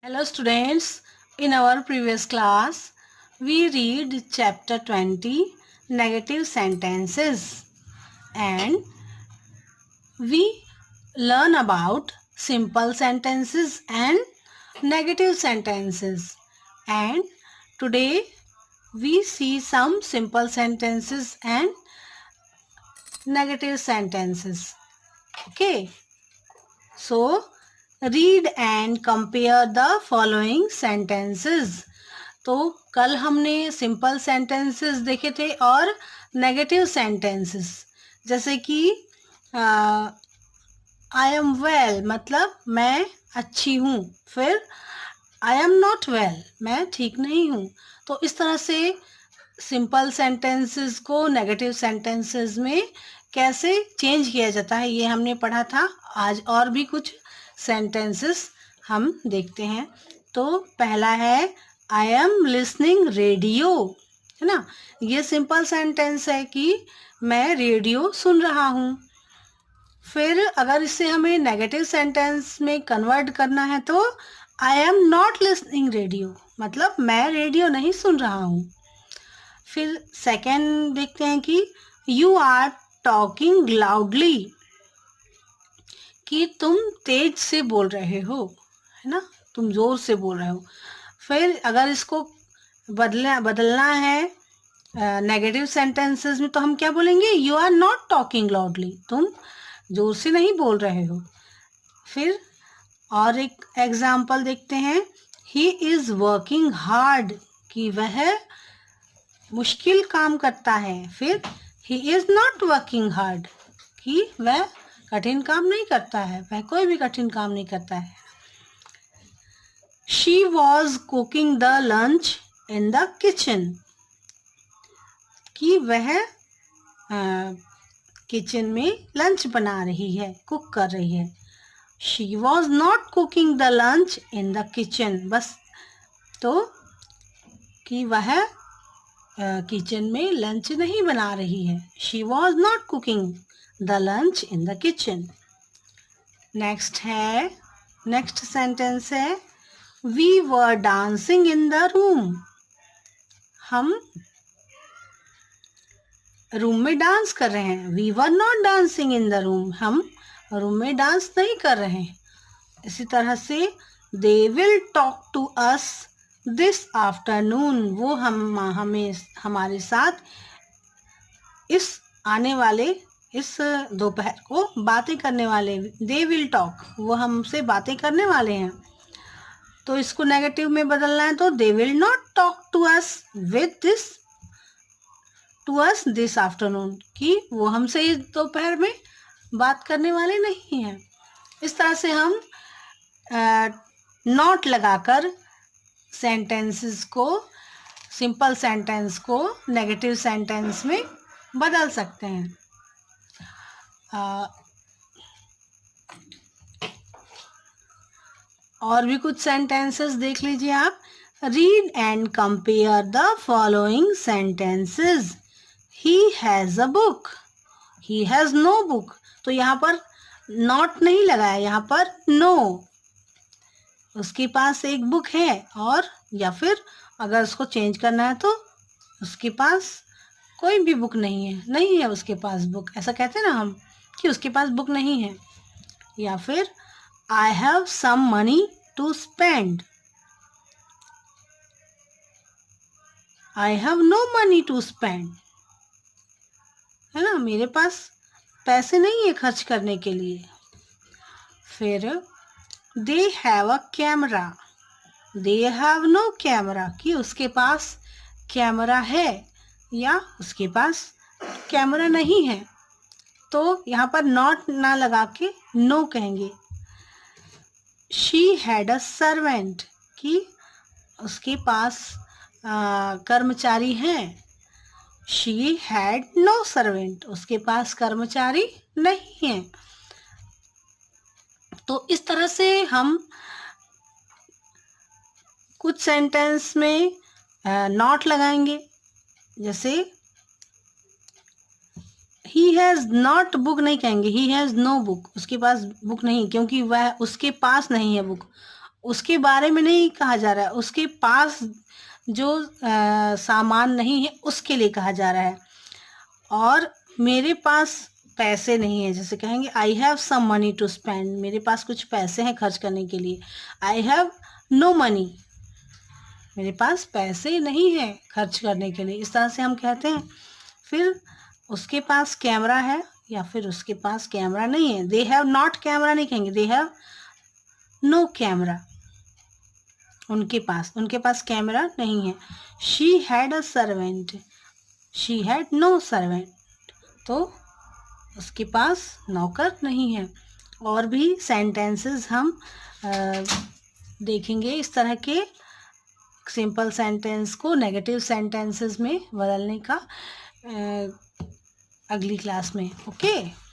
Hello students, in our previous class we read chapter 20 negative sentences and we learn about simple sentences and negative sentences, and today we see some simple sentences and negative sentences. Okay, so read and compare the following sentences. तो कल हमने simple sentences देखे थे और negative sentences, जैसे कि I am well मतलब मैं अच्छी हूँ, फिर आई एम नॉट वेल मैं ठीक नहीं हूँ। तो इस तरह से सिंपल सेंटेंसेस को नेगेटिव सेंटेंसेस में कैसे चेंज किया जाता है ये हमने पढ़ा था। आज और भी कुछ सेंटेंसेस हम देखते हैं। तो पहला है आई एम लिसनिंग रेडियो, है ना। ये सिंपल सेंटेंस है कि मैं रेडियो सुन रहा हूँ। फिर अगर इसे हमें नेगेटिव सेंटेंस में कन्वर्ट करना है तो I am not listening radio मतलब मैं रेडियो नहीं सुन रहा हूँ। फिर सेकेंड देखते हैं कि यू आर टॉकिंग लाउडली, कि तुम तेज से बोल रहे हो, है ना, तुम जोर से बोल रहे हो। फिर अगर इसको बदलना है नेगेटिव सेंटेंसेस में तो हम क्या बोलेंगे, you are not talking loudly, तुम जोर से नहीं बोल रहे हो। फिर और एक एग्जाम्पल देखते हैं, ही इज वर्किंग हार्ड, कि वह मुश्किल काम करता है। फिर he is not working hard, कि वह कठिन काम नहीं करता है, वह कोई भी कठिन काम नहीं करता है। She was cooking the lunch in the kitchen, कि वह किचन में लंच बना रही है, कुक कर रही है। She was not cooking the lunch in the kitchen, बस तो कि वह किचन में लंच नहीं बना रही है। She was not cooking the lunch in the kitchen. Next sentence है we were dancing in the room, हम रूम में डांस कर रहे हैं। We were not dancing in the room, हम रूम में डांस नहीं कर रहे हैं। इसी तरह से they will talk to us this afternoon, वो हमारे साथ इस दोपहर को बातें करने वाले। दे विल टॉक, वो हमसे बातें करने वाले हैं। तो इसको नेगेटिव में बदलना है तो they will not talk to us this afternoon, कि वो हमसे इस दोपहर में बात करने वाले नहीं हैं। इस तरह से हम नॉट लगाकर सेंटेंसेस को, सिंपल सेंटेंस को नेगेटिव सेंटेंस में बदल सकते हैं। और भी कुछ सेंटेंसेस देख लीजिए आप। Read and compare the following sentences. He has a book, he has no book, तो यहाँ पर नॉट नहीं लगाया, यहाँ पर नो, उसके पास एक बुक है। और या फिर अगर उसको चेंज करना है तो उसके पास कोई भी बुक नहीं है उसके पास बुक, ऐसा कहते हैं ना हम कि उसके पास बुक नहीं है। या फिर I have some money to spend, I have no money to spend, है ना, मेरे पास पैसे नहीं है खर्च करने के लिए। फिर they have a camera, they have no camera, कि उसके पास कैमरा है या उसके पास कैमरा नहीं है। तो यहाँ पर नॉट ना लगा के नो कहेंगे। शी हैड अ सर्वेंट, कि उसके पास कर्मचारी हैं। शी हैड नो सर्वेंट, उसके पास कर्मचारी नहीं है। तो इस तरह से हम कुछ सेंटेंस में नॉट लगाएंगे। जैसे ही हैज नॉट बुक नहीं कहेंगे, ही हैज नो बुक, उसके पास बुक नहीं, क्योंकि वह उसके पास नहीं है बुक, उसके बारे में नहीं कहा जा रहा है, उसके पास जो सामान नहीं है उसके लिए कहा जा रहा है। और मेरे पास पैसे नहीं है, जैसे कहेंगे I have some money to spend, मेरे पास कुछ पैसे हैं खर्च करने के लिए। आई हैव नो मनी, मेरे पास पैसे नहीं हैं खर्च करने के लिए, इस तरह से हम कहते हैं। फिर उसके पास कैमरा है या फिर उसके पास कैमरा नहीं है। दे हैव नॉट कैमरा नहीं कहेंगे, दे हैव नो कैमरा, उनके पास कैमरा नहीं है। She had a servant, she had no servant, तो उसके पास नौकर नहीं है। और भी सेंटेंसेस हम देखेंगे इस तरह के सिंपल सेंटेंस को नेगेटिव सेंटेंसेस में बदलने का अगली क्लास में। ओके।